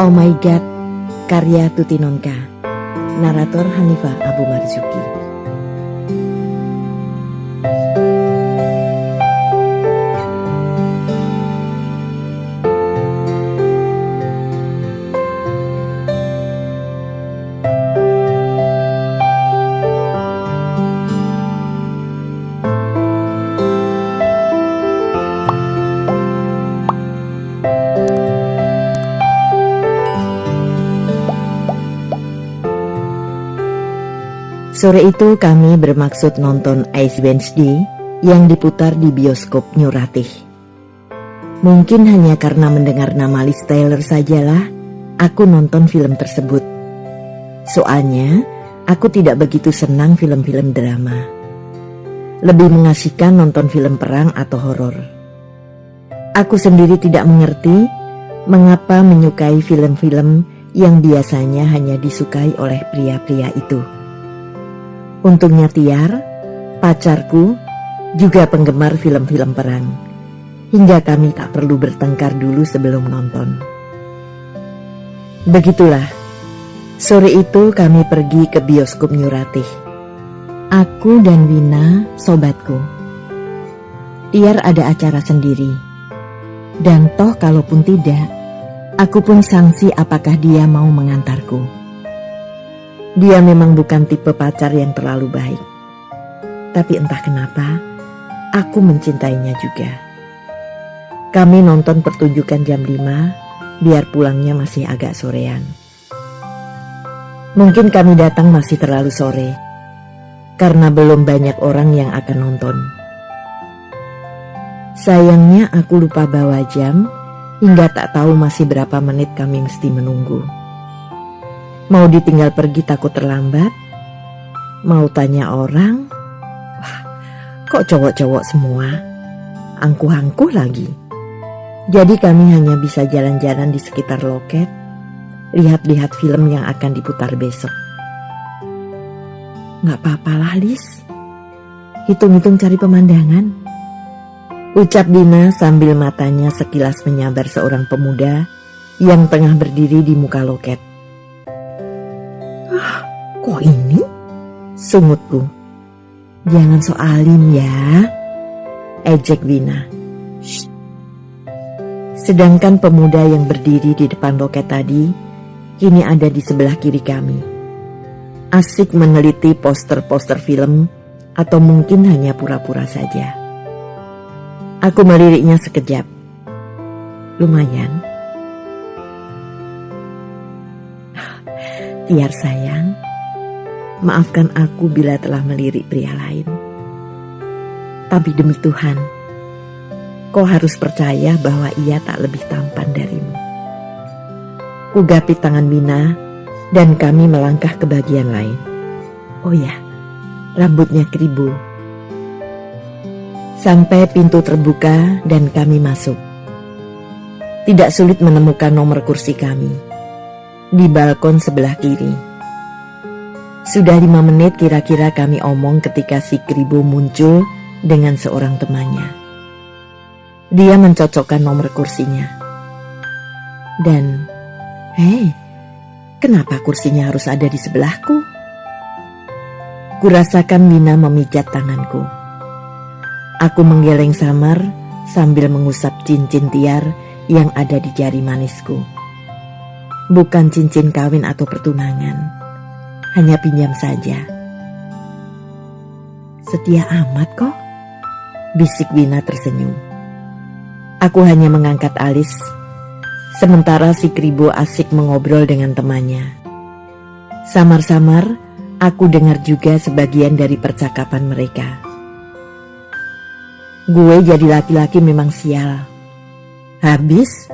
Oh My God, karya Tuti Nonka, narator Hanifah Abu Marzuki. Sore itu kami bermaksud nonton Ice Wednesday yang diputar di bioskop New Ratih. Mungkin hanya karena mendengar nama Liz Taylor sajalah aku nonton film tersebut. Soalnya aku tidak begitu senang film-film drama. Lebih mengasihkan nonton film perang atau horor. Aku sendiri tidak mengerti mengapa menyukai film-film yang biasanya hanya disukai oleh pria-pria itu. Untungnya Tiar, pacarku, juga penggemar film-film perang, hingga kami tak perlu bertengkar dulu sebelum nonton. Begitulah, sore itu kami pergi ke bioskop New Ratih. Aku dan Wina, sobatku. Tiar ada acara sendiri, dan toh kalaupun tidak, aku pun sangsi apakah dia mau mengantarku. Dia memang bukan tipe pacar yang terlalu baik. Tapi entah kenapa, aku mencintainya juga. Kami nonton pertunjukan jam 5, biar pulangnya masih agak sorean. Mungkin kami datang masih terlalu sore, karena belum banyak orang yang akan nonton. Sayangnya aku lupa bawa jam, hingga tak tahu masih berapa menit kami mesti menunggu. Mau ditinggal pergi takut terlambat, mau tanya orang, wah kok cowok-cowok semua, angkuh-angkuh lagi. Jadi kami hanya bisa jalan-jalan di sekitar loket, lihat-lihat film yang akan diputar besok. Gak apa-apalah Lis, hitung-hitung cari pemandangan, ucap Dina sambil matanya sekilas menyabar seorang pemuda yang tengah berdiri di muka loket. Kok ini? Sungutku. Jangan so alim ya, ejek Wina. Shh. Sedangkan pemuda yang berdiri di depan loket tadi kini ada di sebelah kiri kami. Asik meneliti poster-poster film atau mungkin hanya pura-pura saja. Aku meliriknya sekejap. Lumayan. Tiar sayang, maafkan aku bila telah melirik pria lain. Tapi demi Tuhan, kau harus percaya bahwa ia tak lebih tampan darimu. Kugapi tangan Mina dan kami melangkah ke bagian lain. Oh ya, rambutnya keribu. Sampai pintu terbuka dan kami masuk. Tidak sulit menemukan nomor kursi kami di balkon sebelah kiri. Sudah 5 menit kira-kira kami omong ketika si Kribo muncul dengan seorang temannya. Dia mencocokkan nomor kursinya. Dan, hei, kenapa kursinya harus ada di sebelahku? Kurasakan Wina memijat tanganku. Aku menggeleng samar sambil mengusap cincin Tiar yang ada di jari manisku. Bukan cincin kawin atau pertunangan, hanya pinjam saja. Setia amat kok, bisik Wina tersenyum. Aku hanya mengangkat alis, sementara si Kribo asik mengobrol dengan temannya. Samar-samar, aku dengar juga sebagian dari percakapan mereka. Gue jadi laki-laki memang sial. Habis,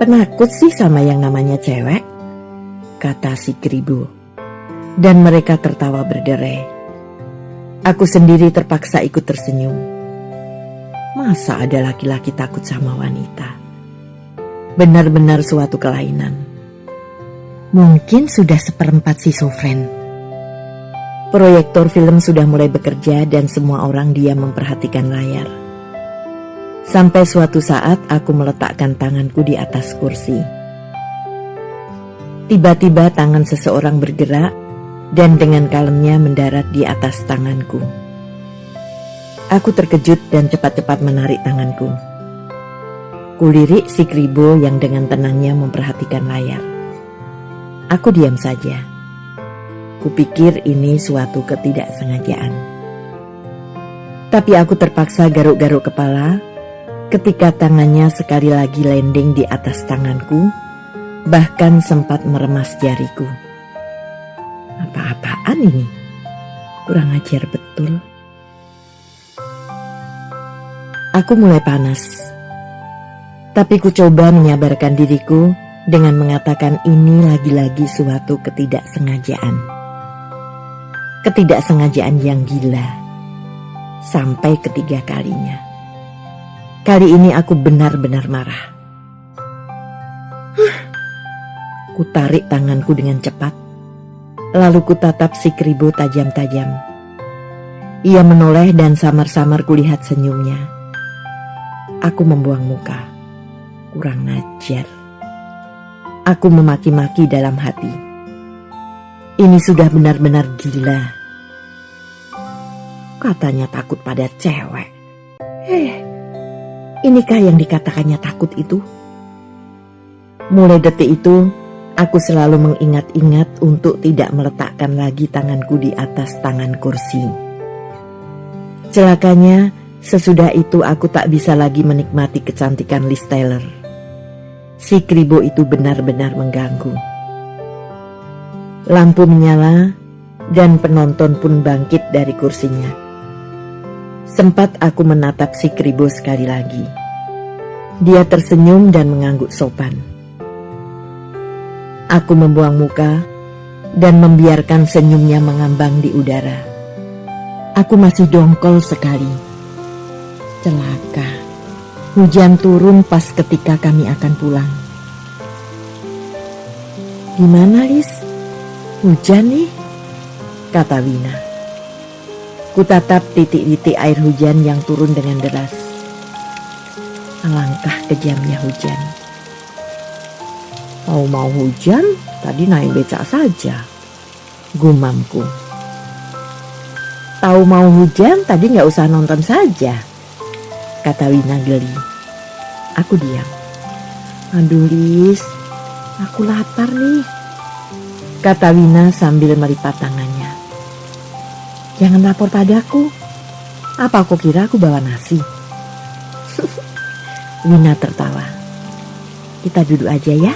penakut sih sama yang namanya cewek, kata si Kribo. Dan mereka tertawa berderai. Aku sendiri terpaksa ikut tersenyum. Masa ada laki-laki takut sama wanita? Benar-benar suatu kelainan. Mungkin sudah 1/4 si Sofren. Proyektor film sudah mulai bekerja dan semua orang diam memperhatikan layar. Sampai suatu saat aku meletakkan tanganku di atas kursi. Tiba-tiba tangan seseorang bergerak dan dengan kalemnya mendarat di atas tanganku. Aku terkejut dan cepat-cepat menarik tanganku. Kulirik si Kribo yang dengan tenangnya memperhatikan layar. Aku diam saja. Kupikir ini suatu ketidaksengajaan. Tapi aku terpaksa garuk-garuk kepala ketika tangannya sekali lagi landing di atas tanganku, bahkan sempat meremas jariku. Apa-apaan ini? Kurang ajar betul. Aku mulai panas. Tapi ku coba menyabarkan diriku dengan mengatakan ini lagi-lagi suatu ketidaksengajaan. Ketidaksengajaan yang gila. Sampai ketiga kalinya. Kali ini aku benar-benar marah. Ku tarik tanganku dengan cepat. Lalu ku tatap si Kribo tajam-tajam. Ia menoleh dan samar-samar kulihat senyumnya. Aku membuang muka. Kurang ajar. Aku memaki-maki dalam hati. Ini sudah benar-benar gila. Katanya takut pada cewek. Inikah yang dikatakannya takut itu? Mulai detik itu, aku selalu mengingat-ingat untuk tidak meletakkan lagi tanganku di atas tangan kursi. Celakanya, sesudah itu aku tak bisa lagi menikmati kecantikan Liz Taylor. Si Kribo itu benar-benar mengganggu. Lampu menyala dan penonton pun bangkit dari kursinya. Sempat aku menatap si Kribo sekali lagi. Dia tersenyum dan mengangguk sopan. Aku membuang muka dan membiarkan senyumnya mengambang di udara. Aku masih dongkol sekali. Celaka. Hujan turun pas ketika kami akan pulang. Gimana, Liz? Hujan nih? Kata Wina. Kutatap titik-titik air hujan yang turun dengan deras. Alangkah kejamnya hujan. Mau hujan, tadi naik becak saja, gumamku. Tahu mau hujan, tadi nggak usah nonton saja, kata Wina geli. Aku diam. Aduh Liz, aku lapar nih, kata Wina sambil melipat tangannya. Jangan lapor padaku. Apa kau kira aku bawa nasi? Wina tertawa. Kita duduk aja ya,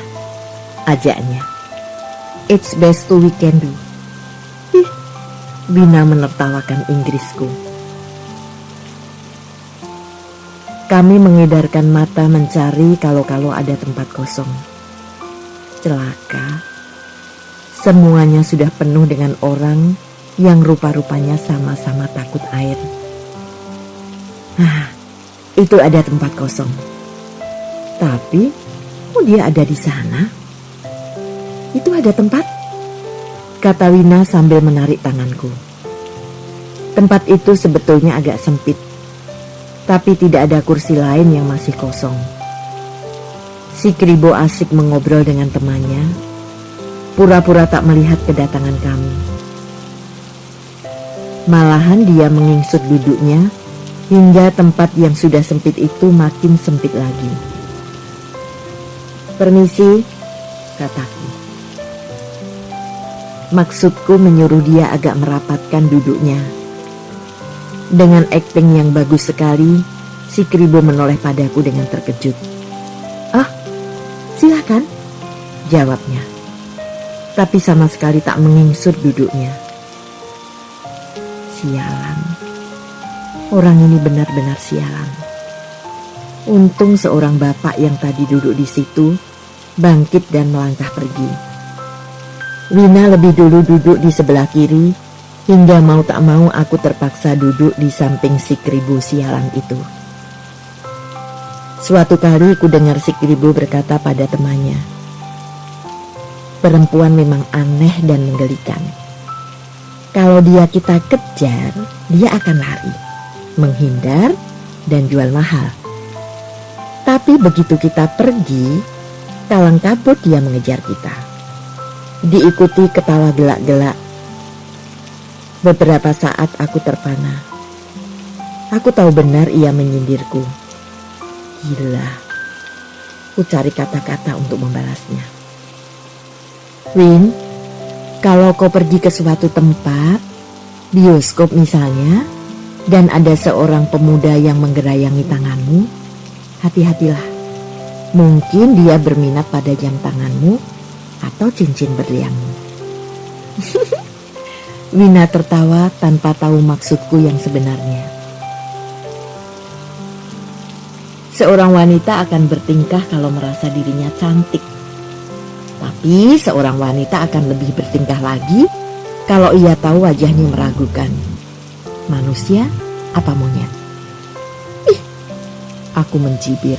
ajaknya. It's best we can do. Wina menertawakan Inggrisku. Kami mengedarkan mata mencari kalau ada tempat kosong. Celaka. Semuanya sudah penuh dengan orang yang rupa-rupanya sama-sama takut air. Itu ada tempat kosong. Tapi, kok dia ada di sana? Itu ada tempat? Kata Wina sambil menarik tanganku. Tempat itu sebetulnya agak sempit. Tapi tidak ada kursi lain yang masih kosong. Si Kribo asik mengobrol dengan temannya. Pura-pura tak melihat kedatangan kami. Malahan dia mengingsut duduknya hingga tempat yang sudah sempit itu makin sempit lagi. Permisi, kataku. Maksudku menyuruh dia agak merapatkan duduknya. Dengan akting yang bagus sekali, si Kribo menoleh padaku dengan terkejut. Silakan, jawabnya. Tapi sama sekali tak mengingsut duduknya. Sialan. Orang ini benar-benar sialan. Untung seorang bapak yang tadi duduk di situ bangkit dan melangkah pergi. Wina lebih dulu duduk di sebelah kiri, hingga mau tak mau aku terpaksa duduk di samping si Kribo sialan itu. Suatu kali ku dengar si Kribo berkata pada temannya, perempuan memang aneh dan menggelikan. Kalau dia kita kejar, dia akan lari, menghindar, dan jual mahal. Tapi begitu kita pergi, kalang kabut dia mengejar kita. diikuti ketawa gelak-gelak. Beberapa saat aku terpana. Aku tahu benar ia menyindirku. Gila. Ku cari kata-kata untuk membalasnya. Win, kalau kau pergi ke suatu tempat, bioskop misalnya, dan ada seorang pemuda yang menggerayangi tanganmu, hati-hatilah. Mungkin dia berminat pada jam tanganmu atau cincin berlianmu. Wina tertawa tanpa tahu maksudku yang sebenarnya. Seorang wanita akan bertingkah kalau merasa dirinya cantik. Tapi seorang wanita akan lebih bertingkah lagi kalau ia tahu wajahnya meragukan. Manusia apa monyet? Ih, aku mencibir.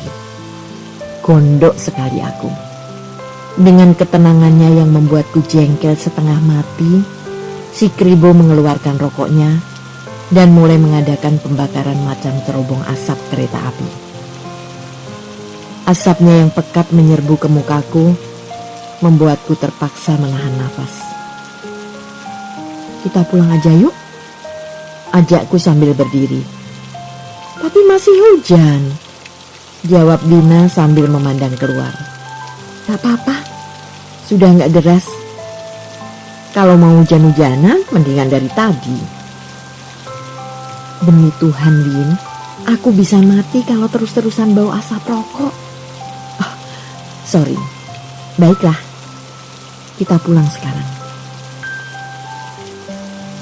Gondok sekali aku. Dengan ketenangannya yang membuatku jengkel setengah mati, si Kribo mengeluarkan rokoknya dan mulai mengadakan pembakaran macam terobong asap kereta api. Asapnya yang pekat menyerbu ke mukaku, membuatku terpaksa menahan nafas. Kita pulang aja yuk, ajakku sambil berdiri. Tapi masih hujan, jawab Dina sambil memandang keluar. Tak apa-apa, sudah gak deras. Kalau mau hujan-hujanan, mendingan dari tadi. Demi Tuhan, Lin, aku bisa mati kalau terus-terusan bau asap rokok. Oh, sorry. Baiklah, kita pulang sekarang.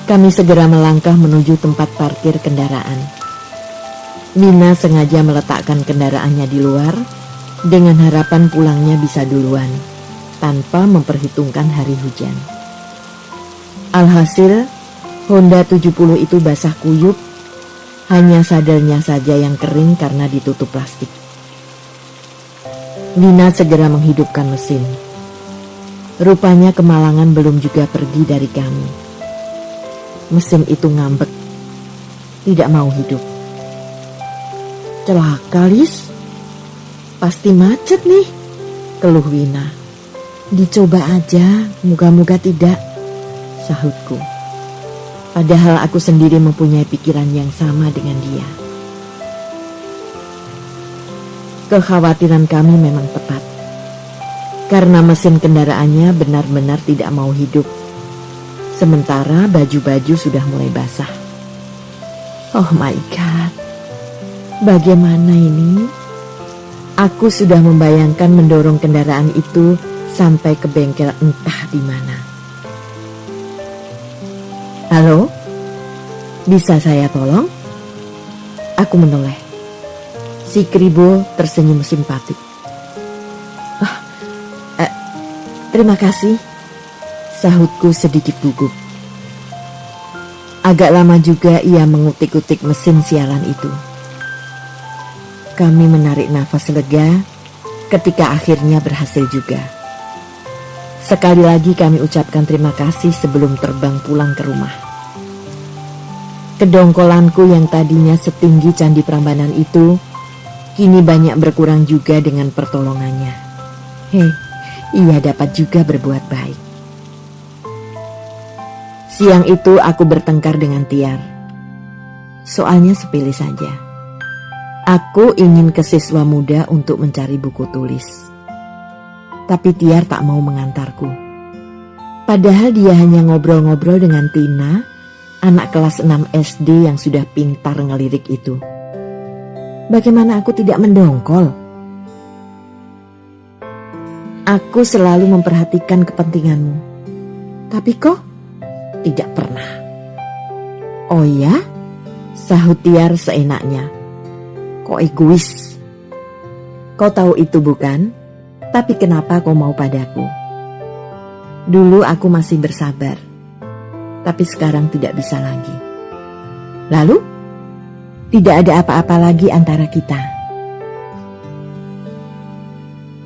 Kami segera melangkah menuju tempat parkir kendaraan. Nina sengaja meletakkan kendaraannya di luar dengan harapan pulangnya bisa duluan, tanpa memperhitungkan hari hujan. Alhasil, Honda 70 itu basah kuyup, hanya sadelnya saja yang kering karena ditutup plastik. Nina segera menghidupkan mesin. Rupanya kemalangan belum juga pergi dari kami. Mesin itu ngambek, tidak mau hidup. Celaka, Lis. Pasti macet nih, keluh Wina. Dicoba aja, moga-moga tidak, sahutku. Padahal aku sendiri mempunyai pikiran yang sama dengan dia. Kekhawatiran kami memang tepat, karena mesin kendaraannya benar-benar tidak mau hidup. Sementara baju-baju sudah mulai basah. Oh my God, bagaimana ini? Aku sudah membayangkan mendorong kendaraan itu sampai ke bengkel entah di mana. Halo, bisa saya tolong? Aku menoleh. Si Kribo tersenyum simpatik. Oh, terima kasih, sahutku sedikit gugup. Agak lama juga ia mengutik-utik mesin sialan itu. Kami menarik nafas lega ketika akhirnya berhasil juga. Sekali lagi kami ucapkan terima kasih sebelum terbang pulang ke rumah. Kedongkolanku yang tadinya setinggi Candi Prambanan itu kini banyak berkurang juga dengan pertolongannya. Hei, ia dapat juga berbuat baik. Siang itu aku bertengkar dengan Tiar. Soalnya sepele saja. Aku ingin ke Siswa Muda untuk mencari buku tulis. Tapi Tiar tak mau mengantarku. Padahal dia hanya ngobrol-ngobrol dengan Tina, anak kelas 6 SD yang sudah pintar ngelirik itu. Bagaimana aku tidak mendongkol? Aku selalu memperhatikan kepentinganmu. Tapi kok tidak pernah. Oh ya? Sahut Tiar seenaknya. Kok egois? Kau tahu itu bukan? Tapi kenapa kau mau padaku? Dulu aku masih bersabar. Tapi sekarang tidak bisa lagi. Lalu? Tidak ada apa-apa lagi antara kita.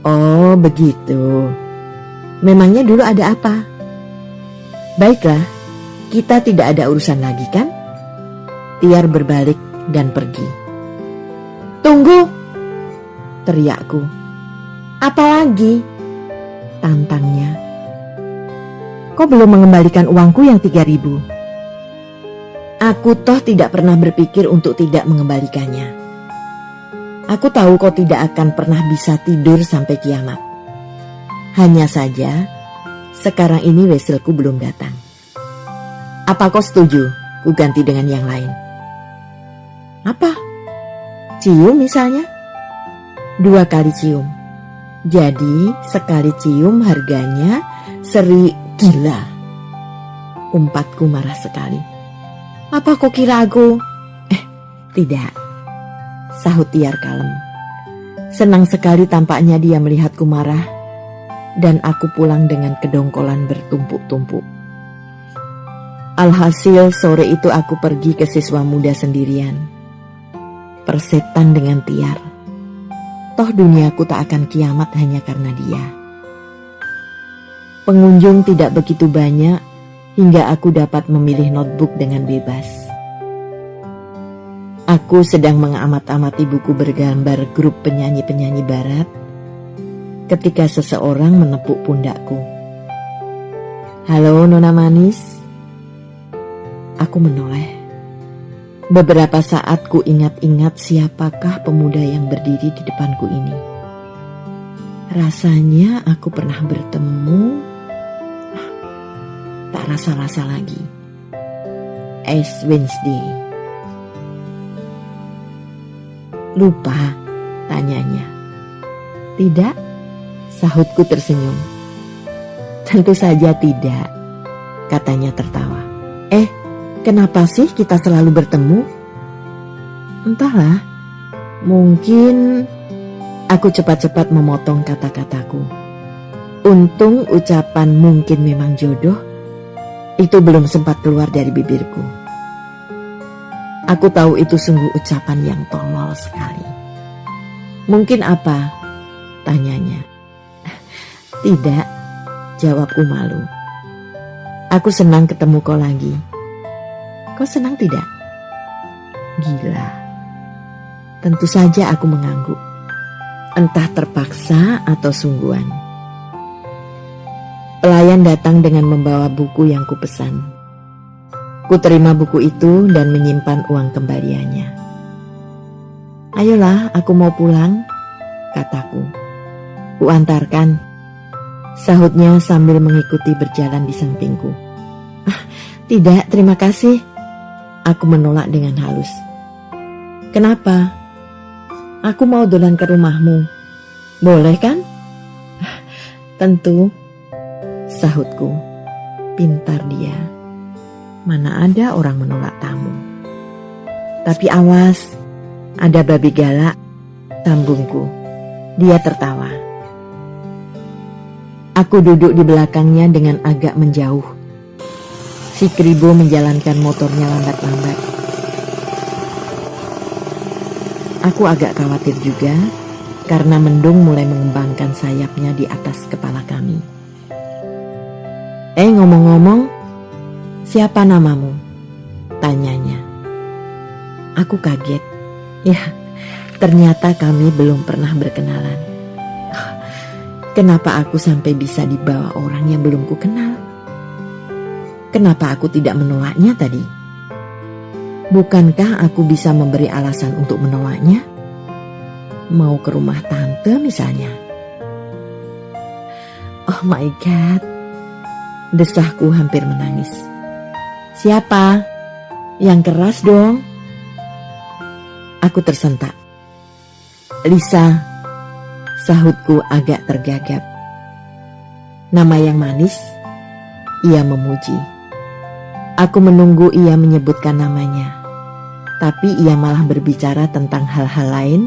Oh, begitu. Memangnya dulu ada apa? Baiklah, kita tidak ada urusan lagi kan? Tiar berbalik dan pergi. Tunggu! Teriakku. Apa lagi? Tantangnya. kau belum mengembalikan uangku yang 3.000. Aku toh tidak pernah berpikir untuk tidak mengembalikannya. Aku tahu kau tidak akan pernah bisa tidur sampai kiamat. Hanya saja, sekarang ini weselku belum datang. Apa kau setuju ku ganti dengan yang lain? Apa? Cium misalnya? 2 kali cium. Jadi sekali cium harganya gila. Umpatku marah sekali. Apa kau kira aku? Tidak. Sahut Tiar kalem. Senang sekali tampaknya dia melihatku marah. Dan aku pulang dengan kedongkolan bertumpuk-tumpuk. Alhasil sore itu aku pergi ke siswa muda sendirian. Persetan dengan Tiar. Toh duniaku tak akan kiamat hanya karena dia. Pengunjung tidak begitu banyak hingga aku dapat memilih notebook dengan bebas. Aku sedang mengamat-amati buku bergambar grup penyanyi-penyanyi barat ketika seseorang menepuk pundakku. Halo Nona Manis. Aku menoleh. Beberapa saat ku ingat-ingat siapakah pemuda yang berdiri di depanku ini. Rasanya aku pernah bertemu. Tak rasa-rasa lagi. Ash Wednesday. Lupa? Tanyanya. Tidak? Sahutku tersenyum. Tentu saja tidak, katanya tertawa. Kenapa sih kita selalu bertemu? Entahlah, mungkin. Aku cepat-cepat memotong kata-kataku. Untung ucapan mungkin memang jodoh itu belum sempat keluar dari bibirku. Aku tahu itu sungguh ucapan yang tolol sekali. Mungkin apa? Tanyanya. Tidak, jawabku malu. Aku senang ketemu kau lagi. Kau senang tidak? Gila. Tentu saja aku mengangguk. Entah terpaksa atau sungguhan. Pelayan datang dengan membawa buku yang kupesan. Ku terima buku itu dan menyimpan uang kembaliannya. Ayolah, aku mau pulang, kataku. Ku antarkan, sahutnya sambil mengikuti berjalan di sampingku. Tidak, terima kasih. Aku menolak dengan halus. Kenapa? Aku mau dolan ke rumahmu. Boleh kan? Tentu, sahutku. Pintar dia. Mana ada orang menolak tamu. Tapi awas, ada babi galak, sambungku. Dia tertawa. Aku duduk di belakangnya dengan agak menjauh. Si Kribo menjalankan motornya lambat-lambat. Aku agak khawatir juga karena mendung mulai mengembangkan sayapnya di atas kepala kami. Ngomong-ngomong, siapa namamu? Tanyanya. Aku kaget. Ya, ternyata kami belum pernah berkenalan. Kenapa aku sampai bisa dibawa orang yang belum kukenal? Kenapa aku tidak menolaknya tadi? Bukankah aku bisa memberi alasan untuk menolaknya? Mau ke rumah tante misalnya. Oh my God. Desahku hampir menangis. Siapa? Yang keras dong. Aku tersentak. Lisa, sahutku agak tergagap. Nama yang manis? Ia memuji. Aku menunggu ia menyebutkan namanya. Tapi ia malah berbicara tentang hal-hal lain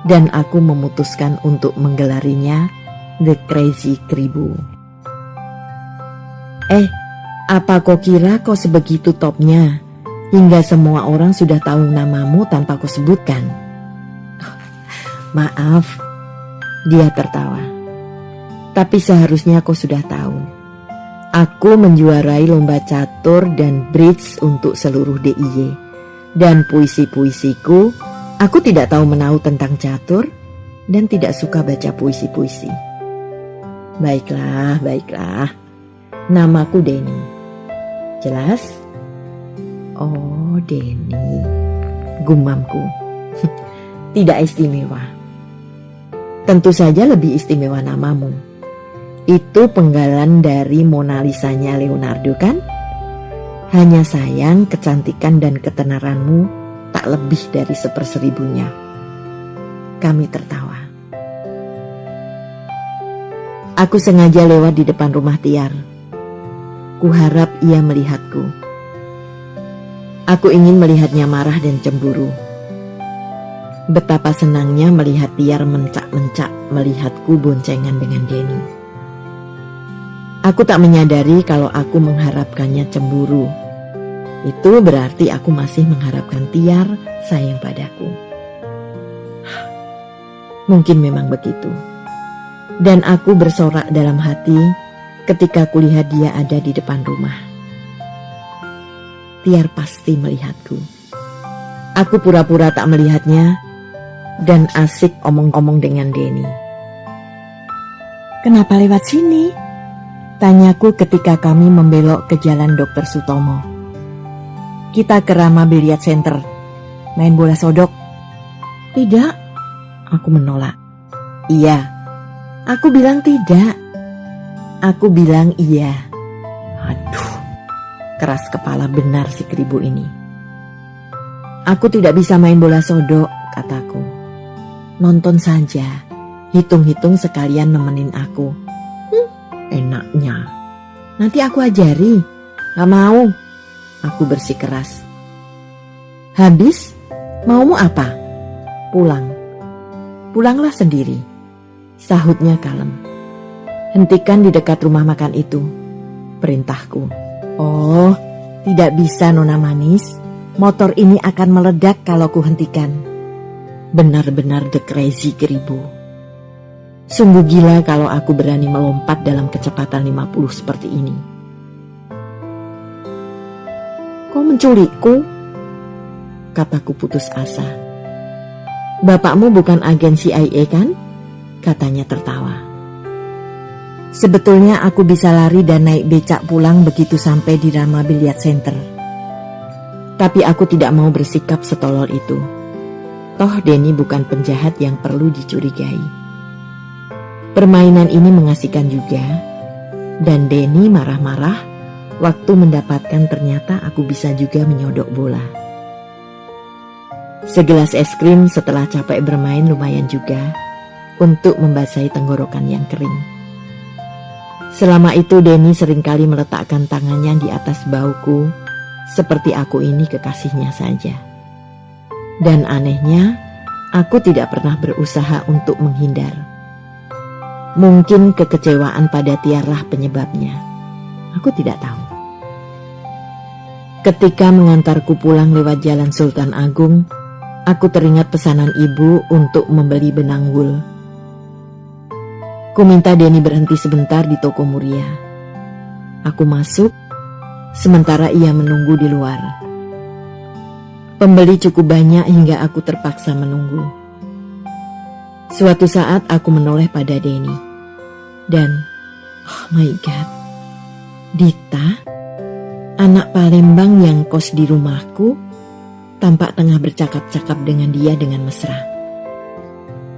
dan aku memutuskan untuk menggelarinya The Crazy Kribo. Apa kau kira kau sebegitu topnya hingga semua orang sudah tahu namamu tanpa kau sebutkan? Maaf, dia tertawa. Tapi seharusnya kau sudah tahu. Aku menjuarai lomba catur dan bridge untuk seluruh DIY. Dan puisi-puisiku, aku tidak tahu menau tentang catur dan tidak suka baca puisi-puisi. Baiklah. Namaku Denny. Jelas? Oh, Denny, gumamku. Tidak istimewa. Tentu saja lebih istimewa namamu. Itu penggalan dari Mona Lisanya Leonardo kan? Hanya sayang kecantikan dan ketenaranmu tak lebih dari 1/1000-nya. Kami tertawa. Aku sengaja lewat di depan rumah Tiar. Kuharap ia melihatku. Aku ingin melihatnya marah dan cemburu. Betapa senangnya melihat Tiar mencak-mencak melihatku boncengan dengan Denny. Aku tak menyadari kalau aku mengharapkannya cemburu. Itu berarti aku masih mengharapkan Tiar sayang padaku. Mungkin memang begitu. Dan aku bersorak dalam hati ketika kulihat dia ada di depan rumah. Tiar pasti melihatku. Aku pura-pura tak melihatnya dan asik omong-omong dengan Denny. Kenapa lewat sini? Tanyaku ketika kami membelok ke jalan Dr. Sutomo. Kita ke Rama Billiard Center, main bola sodok. Tidak, aku menolak. Iya, aku bilang tidak. Aku bilang iya. Aduh, keras kepala benar si keribu ini. Aku tidak bisa main bola sodok, kataku. Nonton saja, hitung-hitung sekalian nemenin aku. Enaknya. Nanti aku ajari. Gak mau. Aku bersikeras. Habis, maumu apa? Pulang. Pulanglah sendiri. Sahutnya kalem. Hentikan di dekat rumah makan itu, perintahku. Oh, tidak bisa Nona Manis. Motor ini akan meledak kalau kuhentikan. Benar-benar the crazy keribu. Sungguh gila kalau aku berani melompat dalam kecepatan 50 seperti ini. Kau menculikku? Kataku putus asa. Bapakmu bukan agen CIA kan? Katanya tertawa. Sebetulnya aku bisa lari dan naik becak pulang begitu sampai di Rama Billiard Center. Tapi aku tidak mau bersikap setolol itu. Toh Denny bukan penjahat yang perlu dicurigai. Permainan ini mengasihkan juga. Dan Denny marah-marah waktu mendapatkan ternyata aku bisa juga menyodok bola. Segelas es krim setelah capek bermain lumayan juga untuk membasahi tenggorokan yang kering. Selama itu Denny seringkali meletakkan tangannya di atas bauku seperti aku ini kekasihnya saja. Dan anehnya, aku tidak pernah berusaha untuk menghindar. Mungkin kekecewaan pada Tiarlah penyebabnya. Aku tidak tahu. Ketika mengantarku pulang lewat jalan Sultan Agung, aku teringat pesanan ibu untuk membeli benang wul. Ku minta Denny berhenti sebentar di toko Muria. Aku masuk, sementara ia menunggu di luar. Pembeli cukup banyak hingga aku terpaksa menunggu. Suatu saat aku menoleh pada Denny. Dan, oh my god, Dita, anak Palembang yang kos di rumahku, tampak tengah bercakap-cakap dengan dia dengan mesra.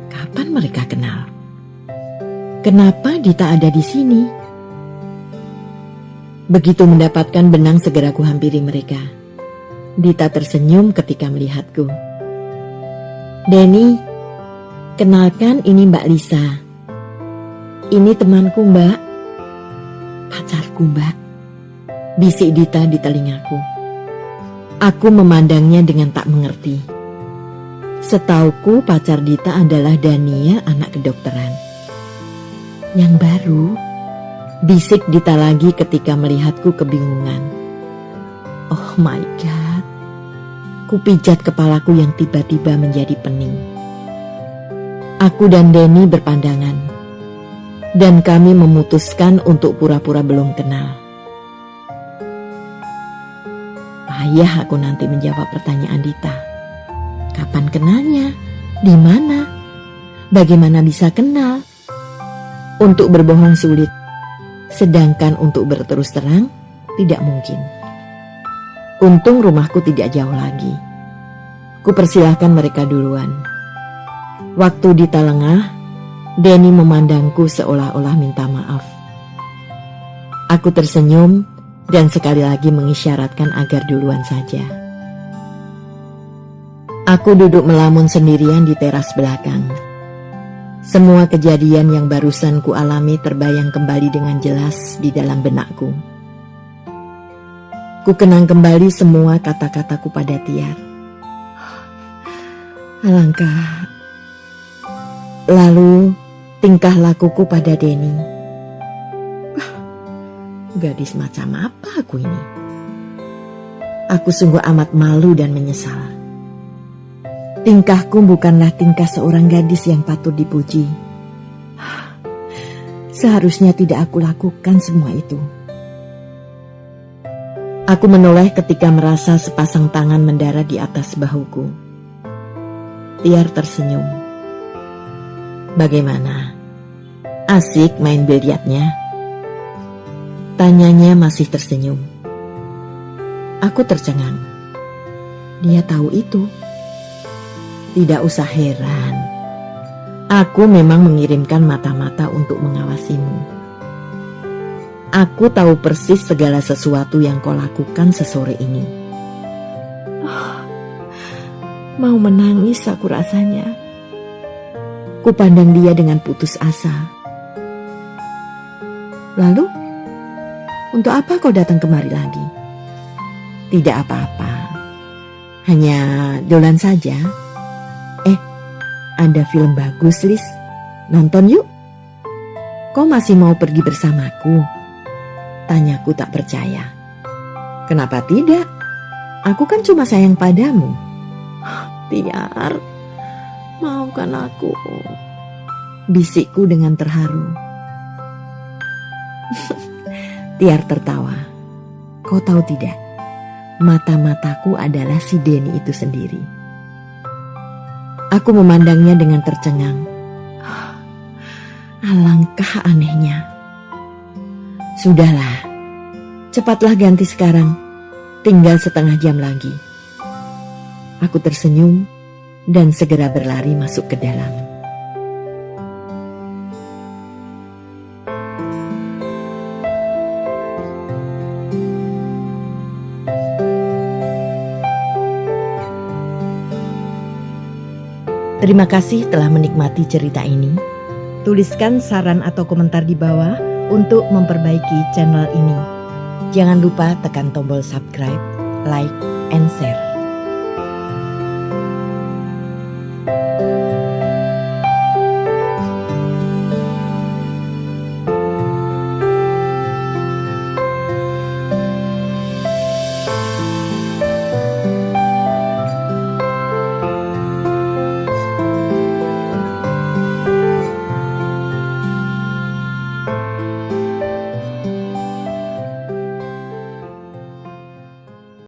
Kapan mereka kenal? Kenapa Dita ada di sini? Begitu mendapatkan benang segera kuhampiri mereka. Dita tersenyum ketika melihatku. Denny, kenalkan ini Mbak Lisa. Ini temanku Mbak. Pacarku Mbak. Bisik Dita di telingaku. Aku memandangnya dengan tak mengerti. Setauku pacar Dita adalah Dania, anak kedokteran. Yang baru, bisik Dita lagi ketika melihatku kebingungan. Oh my god. Kupijat kepalaku yang tiba-tiba menjadi pening. Aku dan Denny berpandangan. Dan kami memutuskan untuk pura-pura belum kenal. Payah aku nanti menjawab pertanyaan Dita. Kapan kenalnya? Di mana? Bagaimana bisa kenal? Untuk berbohong sulit. Sedangkan untuk berterus terang, tidak mungkin. Untung rumahku tidak jauh lagi. Kupersilahkan mereka duluan. Waktu di Talengah, Denny memandangku seolah-olah minta maaf. Aku tersenyum dan sekali lagi mengisyaratkan agar duluan saja. Aku duduk melamun sendirian di teras belakang. Semua kejadian yang barusan ku alami terbayang kembali dengan jelas di dalam benakku. Ku kenang kembali semua kata-kataku pada Tiar. Alangkah. Lalu tingkah lakuku pada Denny. Gadis macam apa aku ini? Aku sungguh amat malu dan menyesal. Tingkahku bukanlah tingkah seorang gadis yang patut dipuji. Seharusnya tidak aku lakukan semua itu. Aku menoleh ketika merasa sepasang tangan mendarat di atas bahuku. Tiar tersenyum. Bagaimana? Asik main biliarnya? Tanyanya masih tersenyum. Aku tercengang. Dia tahu itu. Tidak usah heran. Aku memang mengirimkan mata-mata untuk mengawasimu. Aku tahu persis segala sesuatu yang kau lakukan sesore ini. Mau menangis aku rasanya. Kupandang dia dengan putus asa. Lalu, untuk apa kau datang kemari lagi? Tidak apa-apa. Hanya dolan saja. Ada film bagus, Lis. Nonton yuk. Kau masih mau pergi bersamaku? Tanyaku tak percaya. Kenapa tidak? Aku kan cuma sayang padamu. Tiar, maafkan aku. Bisikku dengan terharu. Tiar tertawa. Kau tahu tidak? Mata-mataku adalah si Denny itu sendiri. Aku memandangnya dengan tercengang. Alangkah anehnya. Sudahlah, cepatlah ganti sekarang. Tinggal setengah jam lagi. Aku tersenyum dan segera berlari masuk ke dalam. Terima kasih telah menikmati cerita ini. Tuliskan saran atau komentar di bawah untuk memperbaiki channel ini. Jangan lupa tekan tombol subscribe, like, and share.